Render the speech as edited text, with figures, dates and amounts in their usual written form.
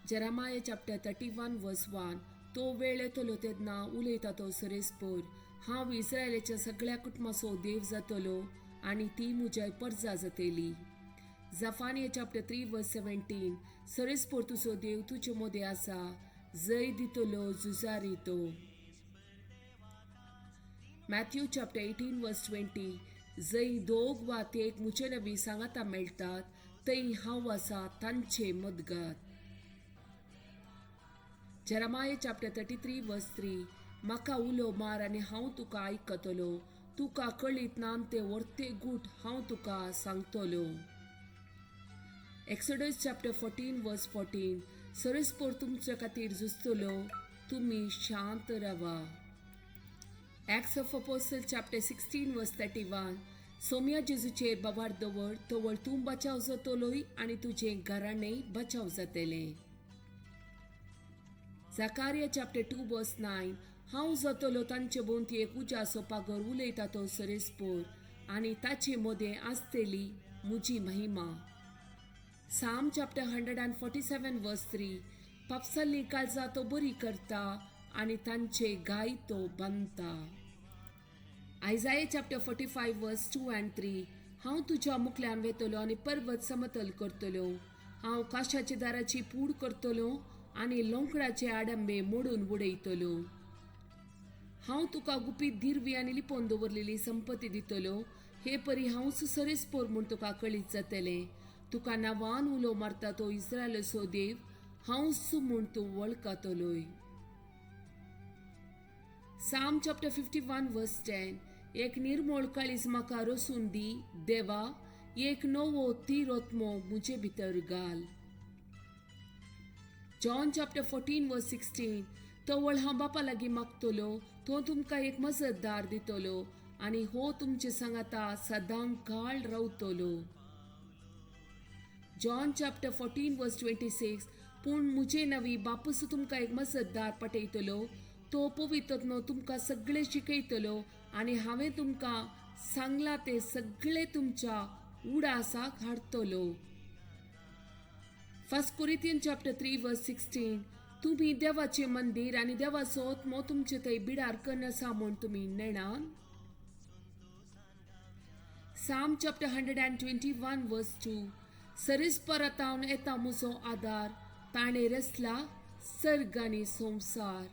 Jeremiah chapter 31 verse 1. तो वेळ येतलो तेन्ना उलयता तो सरेस्पोर, हांव इस्रायेलाच्या सगळ्या कुटुंबाचो देव जातलो आनी ती म्हज्या परजा जातली. Zephaniah chapter 3 verse 17. सरेस्पोर तुजो देव तुजे मोदे आसा, जय दितलो जुजारी तो. Matthew chapter 18 verse 20. जय दोग वा तेक मुझे नबी सांगाता मेळटात, थंय हांव आसा तांचे मदगात. Jeremiah chapter 33 verse 3. म्हाका उलो मार आनी हांव तुका आयकतलो, तुका कळीत नान ते वर्ते गूट हांव तुका सांगतलो. Exodus chapter 14 verse 14. सरेस्पोर तुमचे खातीर झुजतलो, तुमी शांत रावा. Acts of Apostles chapter 16 verse 31. Saumya जेजूचेर बाबार दवर, तवळ तूं बचाव जातलोय आनी तुजें घराणें बचाव जातलें. Zechariah chapter 2 verse 9. हांव जातलो तांचे भोवती एक उज्याचो पागर, उलयता तो सरेस्पोर आनी ताचे मोदे आसतली म्हजी महिमा. Psalm chapter 147 verse 3. पापसाल्ली काळजां तो बरी करता आनी तांचे गाय तो बांदता. Isaiah chapter 45 verse 2 and 3. हांव तुज्या मुखल्यान वेतलो आनी पर्वत समतल करतलो, हांव काशाच्या दाराची पूड करतलो आनी लोंकडाचे आडंबे मोडून उडयतलो. हांव तुका गुपीत दिरवी आनी लिपोवन दवरलेली संपत्ती दितलो, हे परी हांव सरेस्पोर म्हूण तुका कळीत जातलें. तुका नांवान उलो मारता तो इस्रायेलाचो देव, हांवच म्हूण तूं वळखतलोय. Psalm chapter 51 verse 10. एक निर्मळ काळीज म्हाका रोसून दी, देवा, एक नवो तिरोत्मो मुजे भितर घाल. John chapter 14 verse 16. तवळ हांव बापा लागीं मागतलो, तो तुमकां एक मजतदार दितलो आनी हो तुमचे सांगाता सदां काळ रावतलो. John chapter 14 verse 26. पूण मुजे नवी बापूस तुमकां एक मजतदार पाठयतलो, तो पवित्रत्व तुमकां सगळे शिकयतलो आनी हांवें तुमकां सांगलां ते सगळे तुमच्या उडासाक हाडतलो. 1 Corinthians chapter 3 verse 16. तुम्ही देवाचे मंदिर आनी देवाचो आत्मो तुमचे थंय बिडार कन्न आसा म्हूण तुमी नेणान. Psalm chapter 121 verse 2. सरेस्परातावन येता म्हजो आदार, ताणें रचला सर्ग आनी संवसार.